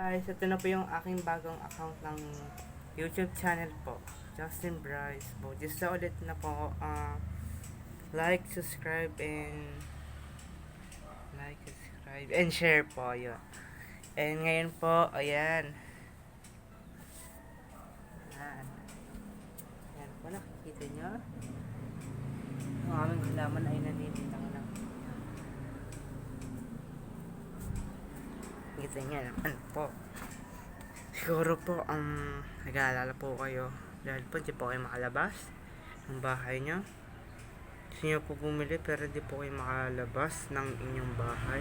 guys, ito na po yung aking bagong account ng YouTube channel po, Justin Bryce po. Just na ulit na po, like, subscribe, and share po, yun. And ngayon po, ayan. Ayan po, nakikita nyo. Ang aming halaman ay naninitang lang. Kita niya naman po. Siguro po, nag-aalala po kayo. Dahil po, hindi po kayo makalabas ng bahay nyo. Gusto nyo po bumili pero hindi po kayo makalabas ng inyong bahay.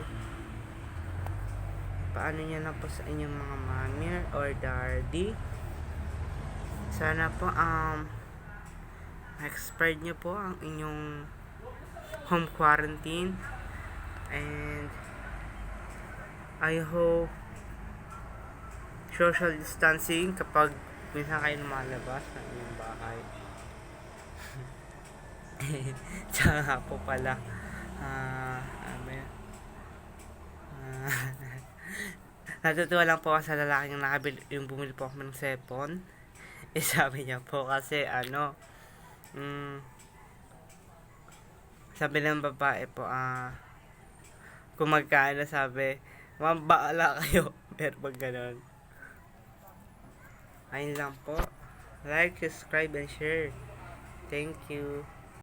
Paano nyo na po sa inyong mga mommy or daddy? Sana po, expired nyo po ang inyong home quarantine. And I hope social distancing kapag minsan kayo lumalabas ng inyong bahay. Tsaka po pala natutuwa lang po ako sa lalaking nakabili, yung bumili po ako ng cellphone. Sabi niya po kasi sabi ng babae po kung magkano, sabi, mabaala kayo. Pero pag ganon, ayun lang po. Like, subscribe, and share. Thank you.